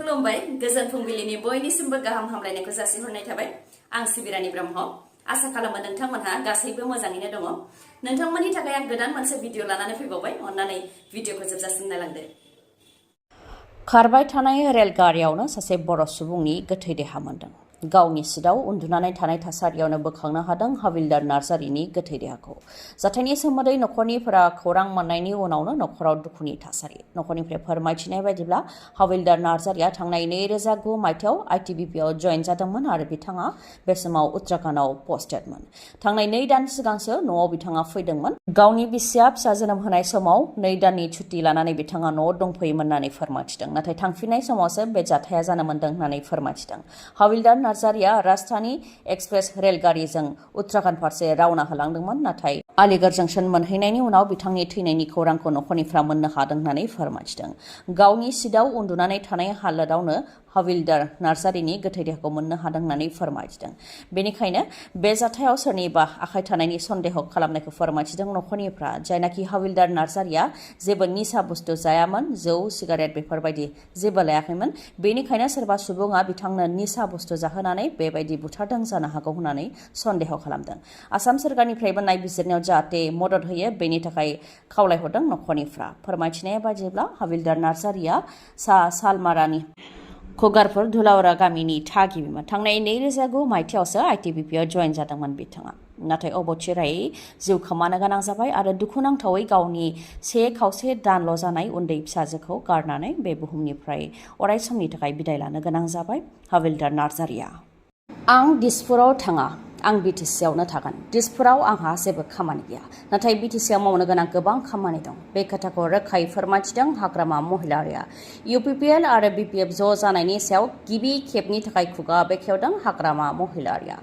खुलुमबाय गोजोन फुंबिलिनि बयनिसिमबो गाहाम हामलायनायखौ जासिहरनाय थाबाय आं सिबि रानी ब्रह्म आसा खालामो नोंथांमोनहा गासैबो मोजाङैनो दङ नोंथांमोननि थाखाय आं गोदान मोनसे भिडिअ लानानै फैबावबाय अन्नानै भिडिअखौ जोबजासिम नायलांदो खारबाय थानाय रेलगारियावनो सासे बर' सुबुंनि गोथै देहा मोनदों गावनि सिटआव उन्दुनानै थानाय थासारियावनो बोखांनो हादों हाविलदार नार्जारिनि गोथै देहाखौ जाथायनि सोमोन्दै नखरनिफोरा खौरां मोननायनि उनावनो नखराव दुखुनि थासारि नखरनिफ्राय फोरमायथिनाय बायदिब्ला हाविलदार नार्जारिया थांनाय 2009 मायथाइयाव आईटीबीपीआव जयेन जादोंमोन आरो बिथाङा बे समाव उत्तराखंडआव पस्टेडमोन थांनाय 2 दान सिगांसो न'आव बिथाङा फैदोंमोन गावनि बिसिया फिसा जोनोम होनाय समाव 2 दाननि छुट्टी लानानै बिथाङा न'आव दंफैयोमोन होननानै फोरमायथिदों नाथाय थांफिननाय समावसो बे जाथाया जानो मोन्दों होननानै फोरमायथिदों हाविलदार नार्जारिया राजधानी एक्सप्रेस रेलगारिजों उत्तराखंड फारसे रावना होलांदोंमोन नाथाय आलिगढ़ जंक्शन मोनहैनायनि उनाव बिथांनि थैनायनि खौरांखौ नखरनिफ्रा मोननो हादों होननानै फोरमायथिदों गावनि सिटआव उन्दुनानै थानाय हालोदावनो हाविलदार नार्जारिनि गोथै देहाखौ मोननो हादों होननानै फोरमायथिदों बेनिखायनो बे जाथायाव सोरनिबा आखाइ थानायनि सन्देह खालामनायखौ फोरमायथिदों नखरनिफ्रा जायनाखि हाविलदार नार्जारिया जेबो निसा बुस्थु जायामोन जौ सिगारेट बेफोरबायदि जेबो लायाखैमोन बेनिखायनो सोरबा सुबुङा बिथांनो निसा बुस्थु जाहोनानै बेबायदि बुथारदों जानो हागौ होननानै सन्देह खालामदों आसाम सोरखारनिफ्रायबो नायबिजिरनायाव जाहाथे मदद होयो बेनि थाखाय खावलायहरदों नखरनिफ्रा फोरमायथिनाय बायदिब्ला हाविलदार नार्जारिया सालमारानि खगारपुर धुलावरा गामिनि थागिबिमोन थांनाय 2009 मायथाइयावसो आईटीबीपीआव जयेन जादोंमोन बिथाङा नाथाय अबथिरायै जिउ खोमानो गोनां जाबाय आरो दुखुनांथावै गावनि 1.5 दानल' जानाय उन्दै फिसाजोखौ गारनानै बे बुहुमनिफ्राय अराय समनि थाखाय बिदाय लानो गोनां जाबाय हाविलदार नार्जारिया आं दिसपुराव थाङा आं BTCआवनो थागोन दिसपुराव आंहा जेबो खामानि गैया नाथाय BTCआव मावनो गोनां गोबां खामानि दं बे खोथाखौ रोखायै फोरमायथिदों हाग्रामा महिलारिया UPPL आरो BPF ज' जानायनि सायाव गिबि खेबनि थाखाय खुगा बेखेवदों हाग्रामा महिलारिया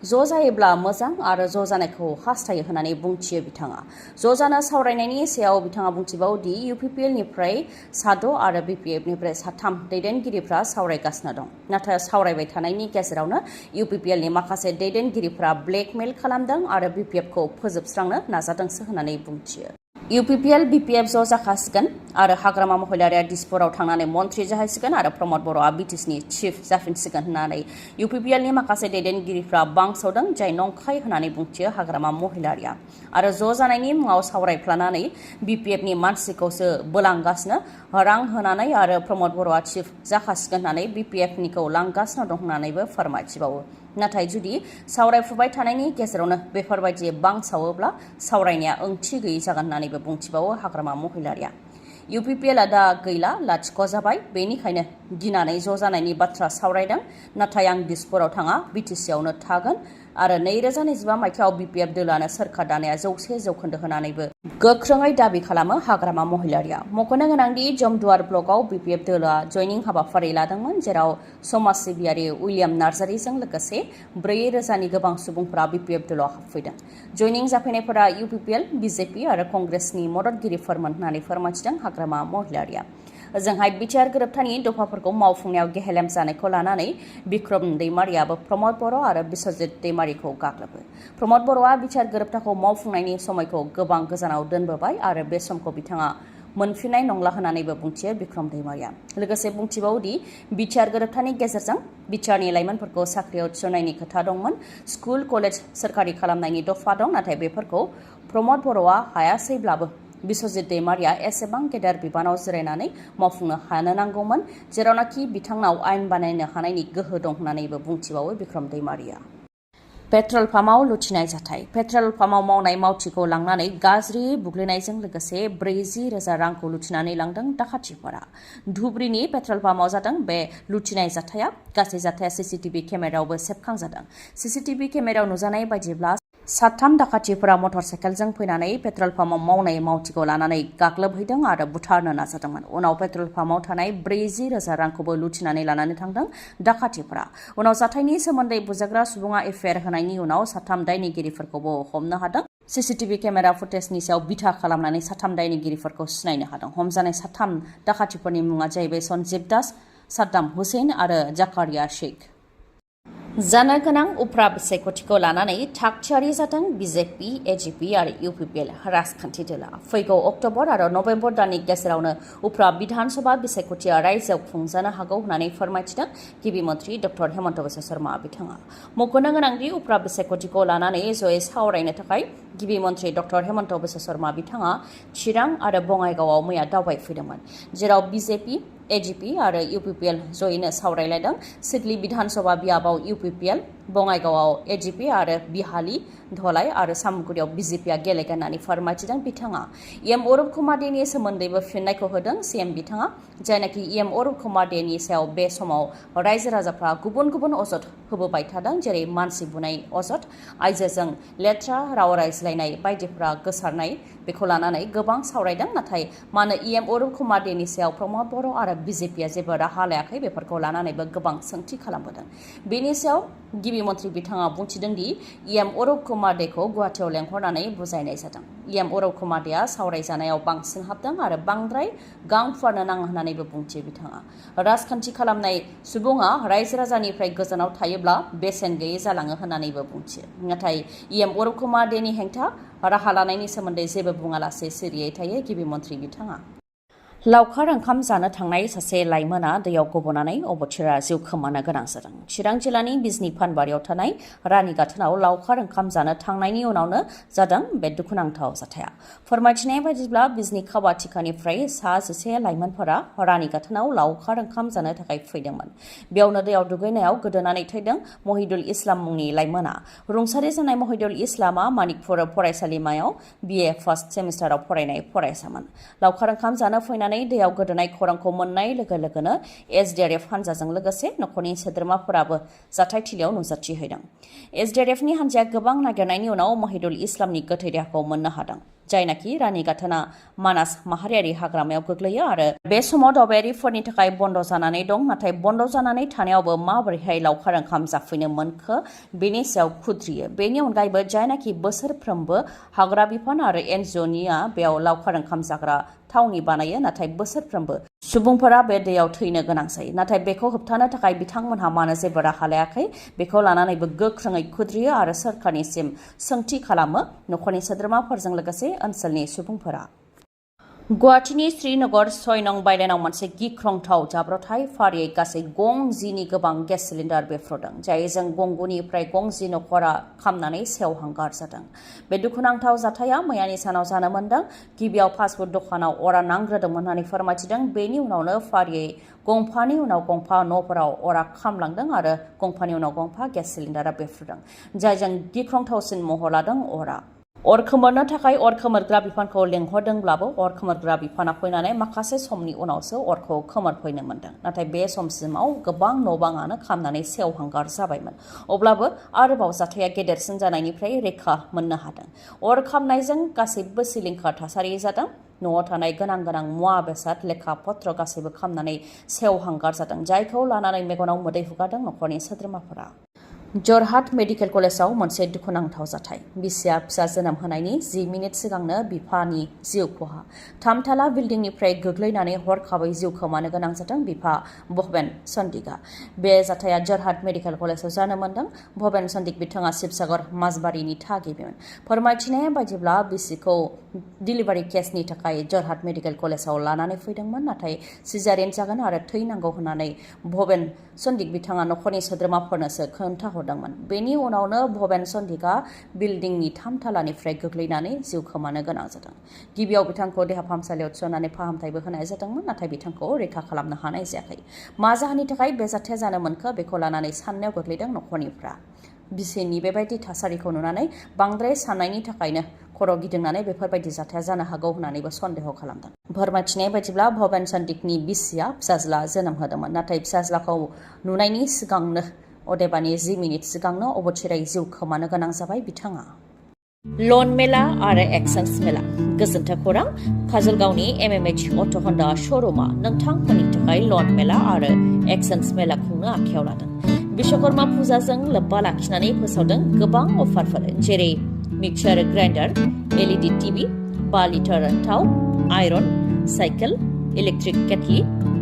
ज' जायोब्ला मोजां आरो ज' जानायखौ हास्थायो होननानै बुंथियो बिथाङा ज' जाना सावरायनायनि सायाव बिथाङा बुंथिबावदि UPPL निफ्राय 6 आरो BPF निफ्राय 3 दैदेनगिरिफ्रा सावरायगासिनो दं नाथाय सावरायबाय थानायनि गेजेरावनो UPPL नि माखासे दैदेनगिरिफ्रा ब्लेकमेल खालामदों आरो BPF खौ फोजोबस्रांनो नाजादोंसो होननानै बुंथियो UPPL BPF ज' जाखासिगोन आरो हाग्रामा महिलारिया दिसपुराव थांनानै मन्थ्रि जाहैसिगोन आरो प्रमद बर'आ BTCनि चिफ जाफिनसिगोन होननानै UPPL नि माखासे दैदेनगिरिफ्रा बांसावदों जाय नंखाय होननानै बुंथियो हाग्रामा महिलारिया आरो ज' जानायनि मुङाव सावरायफ्लानानै BPF नि मानसिखौसो बोलांगासिनो रां होनानै आरो प्रमद बर'आ चिफ जाखासिगोन होननानै BPF निखौ लांगासिनो दं होननानैबो फोरमायथिबावो नाथाय जुदि सावरायफुबाय थानायनि गेजेरावनो बेफोरबायदि बांसावोब्ला सावरायनाया ओंथि गैयै जागोन होननानैबो बुंथिबावो हाग्रामा महिलारिया UPPL दा गैला लाथिख' जाबाय बेनिखायनो गिनानै ज' जानायनि बाथ्रा सावरायदों नाथाय आं दिसपुराव थाङा BTCआवनो थागोन आरो 2025 मायथाइयाव BPF दोलानो सोरखार दानाया 100% होनानैबो गोख्रोङै दाबि खालामो हाग्रामा महिलारिया मख'नो गोनांदि जमदुवार ब्लकआव BPF दोला जयनिं हाबाफारि लादोंमोन जेराव समाज सिबियारि उइलियाम नार्जारिजों लोगोसे 4,000नि गोबां सुबुंफोरा BPF दोलाव हाबफैदों जयनिं जाफैनायफोरा UPPL BJP आरो कंग्रेसनि मददगिरिफोरमोन होननानै फोरमायथिदों हाग्रामा महिलारिया ओजोंहाय बिटिआर गोरोबथानि दफाफोरखौ मावफुंनायाव गेहेलेम जानायखौ लानानै बिक्रम दैमारियाबो प्रमद बर' आरो बिश्वजित दैमारिखौ गाग्लोबो प्रमद बर'आ बिटिआर गोरोबथाखौ मावफुंनायनि समायखौ गोबां गोजानाव दोनबोबाय आरो बे समखौ बिथाङा मोनफिननाय नंला होननानैबो बुंथियो बिक्रम दैमारिया लोगोसे बुंथिबावदि बिटिआर गोरोबथानि गेजेरजों बिटिआरनि लाइमोनफोरखौ साख्रियाव थिसननायनि खोथा दंमोन स्कुल कलेज सोरखारि खालामनायनि दफा दं नाथाय बेफोरखौ प्रमद बर'आ हायासैब्लाबो बिश्वजित दैमारिया एसेबां गेदेर बिबानाव जिरायनानै मावफुंनो हानो नांगौमोन जेरावनाखि बिथांनाव आयेन बानायनो हानायनि गोहो दं होननानैबो बुंथिबावो बिक्रम दैमारिया पेट्रल पाम्पआव लुथिनाय जाथाय पेट्रल पाम्पआव मावनाय मावथिखौ लांनानै गाज्रि बुग्लिनायजों लोगोसे 40,000 रांखौ लुथिनानै लांदों दाखाथिफोरा धुब्रीनि पेट्रल पाम्पआव जादों बे लुथिनाय जाथाया गासै जाथाया सीसीटीवी केमेरायावबो सेबखांजादों सीसीटीवी केमेरायाव नुजानाय बायदिब्ला 3 दाखाथिफोरा मटरसाइकेलजों फैनानै पेट्रल पाम्पआव मावनाय मावथिखौ लानानै गाग्लोबहैदों आरो बुथारनो नाजादोंमोन उनाव पेट्रल पाम्पआव थानाय 40,000 रांखौबो लुथिनानै लानानै थांदों दाखाथिफोरा उनाव जाथायनि सोमोन्दै बुजाग्रा सुबुङा एफआइआर होनायनि उनाव 3 दायनिगिरिफोरखौबो हमनो हादों सीसीटीवी केमेरा फुटेजनि सायाव बिथा खालामनानै 3 दायनिगिरिफोरखौ सिनायनो हादों हमजानाय 3 दाखाथिफोरनि मुङा जाहैबाय सन्जीब दास साद्दाम हुसैन आरो जाकारिया शेख जानो गोनां उफ्रा बिसायख'थिखौ लानानै थागथियारि जादों बिजेपि, एजिपि आरो UPPL राजखान्थि दोला। फैगौ अक्ट'बर आरो नभेम्बर दाननि गेजेरावनो उफ्रा बिधान सभा बिसायख'थिया रायजोआव खुंजानो हागौ होननानै फोरमायथिदों गिबि मन्थ्रि डक्टर हेमन्त बिश्व शर्मा बिथाङा। मख'नो गोनांदि उफ्रा बिसायख'थिखौ लानानै जयै सावरायनो थाखाय गिबि मन्थ्रि डक्टर हेमन्त बिश्व शर्मा बिथाङा चिरां आरो बङाइगावआव मैया दावबायफैदोंमोन, जेराव बिजेपि, एजिपि आरो UPPL जयैनो सावरायलायदों। सिडली बिधान सभा बियाबाव UPPL, बङाइगावआव एजिपि आरो बिहाली, धलाई आरो सामुगुरियाव बिजेपिआ गेलेगोन होननानै फोरमायथिदों बिथाङा। अरुप कुमार देनि सोमोन्दैबो फिननायखौ होदों CM बिथाङा, जायनाखि अरुप कुमार देनि सायाव बे समाव रायजो राजाफ्रा गुबुन गुबुन अजद होबोबाय थादों, जेरै मानसि बुनाय अजद, आइजोजों लेथ्रा राव रायज्लायनाय बायदिफोरा गोसारनाय, बेखौ लानानै गोबां सावरायदों। नाथाय मानो अरुप कुमार देनि सायाव प्रमद बर' आरो बिजेपिआ जेबो राहा लायाखै, बेफोरखौ लानानैबो गोबां सोंथि खालामबोदों। बेनि सायाव गिबि मन्थ्रि बिथाङा बुंथिदों दि अरुप कुमार देखौ गुवाहाटियाव लेंहरनानै बुजायनाय जादों। अरुप कुमार देआ सावरायजानायाव बांसिन हाबदों आरो बांद्राय गां फुवारनो नाङा होननानैबो बुंथियो बिथाङा। राजखान्थि खालामनाय सुबुङा रायजो राजानिफ्राय गोजानाव थायोब्ला बेसेन गैयै जालाङो होननानैबो बुंथियो। नाथाय अरुप कुमार देनि हेंथा राहा लानायनि सोमोन्दै जेबो बुङालासे सिरियै थायो गिबि मन्थ्रि बिथाङा। लावखार ओंखाम जानो थांनाय सासे लाइमोना दैयाव गबनानै अबथिरा जिउ खोमानो गोनां जादों। चिरां जिल्लानि बिजनी फानबारियाव थानाय रानि गाथोनाव लावखार ओंखाम जानो थांनायनि उनावनो जादों बे दुखुनांथाव जाथाया। फोरमायथिनाय बायदिब्ला बिजनी खावाथिखानिफ्राय सा 11 लाइमोनफोरा रानि गाथोनाव लावखार ओंखाम जानो थाखाय फैदोंमोन। बेयावनो दैयाव दुगैनायाव गोदोनानै थैदों महिदुल इस्लाम मुंनि लाइमोना। रुंसारि जानाय महिदुल इस्लामआ मानिकपुर फरायसालिमायाव BA फार्स्ट सेमिस्टाराव फरायनाय फरायसामोन। लावखार ओंखाम जानो फैनानै दैयाव गोदोनाय खौरांखौ मोननाय लोगो लोगोनो SDRF हान्जाजों लोगोसे नखरनि सोद्रोमाफोराबो जाथायथिलियाव नुजाथिहैदों। SDRFनि हान्जाया गोबां नागिरनायनि उनाव महिदुल इस्लामनि गोथै देहाखौ मोननो हादों, जायनाखि रानि गाथोना मानास माहारियारि हाग्रामायाव गोग्लैयो आरो बे समाव दावबायारिफोरनि थाखाय बन्द जानानै दं। नाथाय बन्द जानानै थानायावबो माबोरैहाय लावखार ओंखाम जाफैनो मोनखो, बेनि सायाव खुद्रियो। बेनि अनगायैबो जायनाखि बोसोरफ्रोमबो हाग्रा बिफान आरो NGOनिया बेयाव लावखार ओंखाम जाग्रा थावनि बानायो, नाथाय बोसोरफ्रोमबो सुबुंफोरा बे दैयाव थैनो गोनां जायो। नाथाय बेखौ होबथानो थाखाय बिथांमोनहा मानो जेबो राहा लायाखै, बेखौ लानानैबो गोख्रोङै खुद्रियो आरो सोरखारनिसिम सोंथि खालामो नखरनि सोद्रोमाफोरजों लोगोसे ओनसोलनि सुबुंफोरा। गुवाहाटीनि श्रीनगर 6 नं बायलेनाव मोनसे गिख्रंथाव जाब्रबथाय। फारियै गासै गं 10 नि गोबां गेस सिलिन्डार बेफ्रुदों, जायजों गं 9 निफ्राय गं 10 नखरा खामनानै सेवहांगार जादों। बे दुखुनांथाव जाथाया मैयानि सानाव जानो मोनदों। गिबियाव फास्टफुड दखानाव अरा नांग्रोदोंमोन होननानै फोरमायथिदों। बेनि उनावनो फारियै गंफानि उनाव गंफा न'फोराव अरा खामलांदों आरो गंफानि उनाव गंफा गेस सिलिन्डारा बेफ्रुदों, जायजों गिख्रंथावसिन महर लादों अरा। अर खोमोरनो थाखाय अर खोमोरग्रा बिफानखौ लेंहरदोंब्लाबो अर खोमोरग्रा बिफाना फैनानै माखासे समनि उनावसो अरखौ खोमोरफैनो मोनदों। नाथाय बे समसिमाव गोबां न'-बाङानो खामनानै सेवहांगार जाबायमोन। अब्लाबो आरोबाव जाथाया गेदेरसिन जानायनिफ्राय रैखा मोननो हादों। अर खामनायजों गासैबो सिलिंखार थासारि जादों। न'आव थानाय गोनां मुवा बेसाद, लेखा पत्र गासैबो खामनानै सेवहांगार जादों, जायखौ लानानै मेगनाव मोदै हुगारदों नखरनि सोद्रोमाफोरा। जरहाट मेडिकेल कलेजाव मोनसे दुखुनांथाव जाथाय। बिसिया फिसा जोनोम होनायनि 10 मिनिट सिगांनो बिफानि जिउ खहा। 3 थाला बिल्डिंनिफ्राय गोग्लैनानै हरखाबै जिउ खोमानो गोनां जादों बिफा भबेन सन्दिकआ। बे जाथाया जरहाट मेडिकेल कलेजाव जानो मोनदों। भबेन सन्दिक बिथाङा शिबसागर माजबारिनि थागिबिमोन। फोरमायथिनाय बायदिब्ला बिसिखौ डिलिभारि केसनि थाखाय जरहाट मेडिकेल कलेजाव लानानै फैदोंमोन, नाथाय सिजारियेन जागोन आरो थै नांगौ होननानै भबेन सन्दिक बिथाङा नखरनि सोद्रोमाफोरनोसो खोन्थाहरदोंमोन। बेनि उनावनो भबेन सन्दिकआ बिल्डिंनि 3 थालानिफ्राय गोग्लैनानै जिउ खोमानो गोनां जादों। गिबियाव बिथांखौ देहा फाहामसालियाव थिसननानै फाहामथायबो होनाय जादोंमोन, नाथाय बिथांखौ रैखा खालामनो हानाय जायाखै। मा जाहोननि थाखाय बे जाथाया जानो मोनखो, बेखौ लानानै साननायाव गोग्लैदों नखरनिफ्रा। बिसिनि बेबायदि थासारिखौ नुनानै बांद्राय साननायनि थाखायनो खर' गिदिंनानै बेफोरबायदि जाथाया जानो हागौ होननानैबो सन्देह खालामदों। फोरमायथिनाय बायदिब्ला भबेन सन्दिकनि बिसिया फिसाज्ला जोनोम होदोंमोन, नाथाय फिसाज्लाखौ नुनायनि सिगांनो, अदेबानि 10 मिनिट सिगांनो अबथिरायै जिउ खोमानो गोनां जाबाय बिथाङा। लन मेला आरो एक्सचेन्ज मेला। गोजोन्थों खौरां, काजलगावनि MMH अट' हन्डा श'रुमा नोंथांमोननि थाखाय लन मेला आरो एक्सचेन्ज मेला खुंनो आखायाव लादों। बिश्वकर्मा फुजाजों लोब्बा लाखिनानै फोसावदों गोबां अफारफोर, जेरै mixer grinder, LED TV, 5 litre थाव, iron, cycle, electric kettle,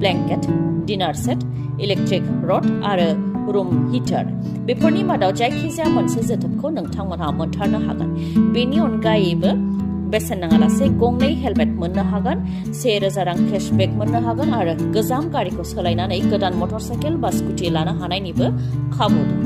blanket, dinner set, electric rod आरो रुम हिटार बेफोरनि मादाव जायखिजाया मोनसे जोथोबखौ नोंथांमोनहा मोनथारनो हागोन। बेनि अनगायैबो बेसेन नाङालासे गंनै हेलमेट मोननो हागोन, 1000 रां केशबेक मोननो हागोन आरो गोजाम गारिखौ सोलायनानै गोदान मटरसाइकेल बा स्कुटि लानो हानायनिबो खाबु दं।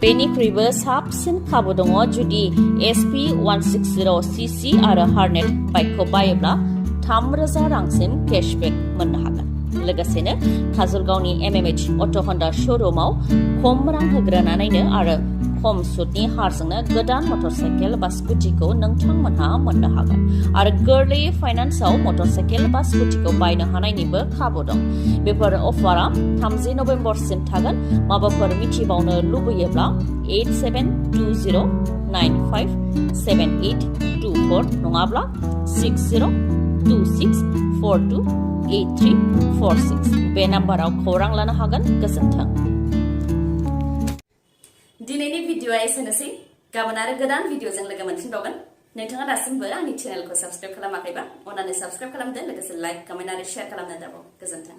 बेनिख्रुइबो साबसिन खाबु दङ जुदि SP160cc आरो हार्नेट बाइकखौ बायोब्ला 3000 रांसिम केशबेक मोननो हागोन। लोगोसेनो काजलगावनि MMH अट' हन्डा श'रुमाव खम रां होग्रोनानैनो आरो खम सुतनि हारजोंनो गोदान मटरसाइकेल बा स्कुटिखौ नोंथांमोनहा मोननो हागोन आरो गोरलैयै फाइनान्सआव मटरसाइकेल बा स्कुटिखौ बायनो हानायनिबो खाबु दं। बेफोर अफारा 30 नभेम्बरसिम थागोन। माबाफोर मिथिबावनो लुबैयोब्ला 8720957824 नङाब्ला 6026428346 बे नाम्बाराव खौरां लानो हागोन। गोजोन्थों। दिनैनि भिडिअआ एसेनोसै। गाबोन आरो गोदान भिडिअजों लोगो मोनफिनबावगोन। नोंथाङा दासिमबो आंनि चेनेलखौ साबस्क्राइब खालामाखैबा अन्नानै साबस्क्राइब खालामदो, लोगोसे लाइक, कमेन्ट आरो शेयार खालामनो दाबाव। गोजोन्थों।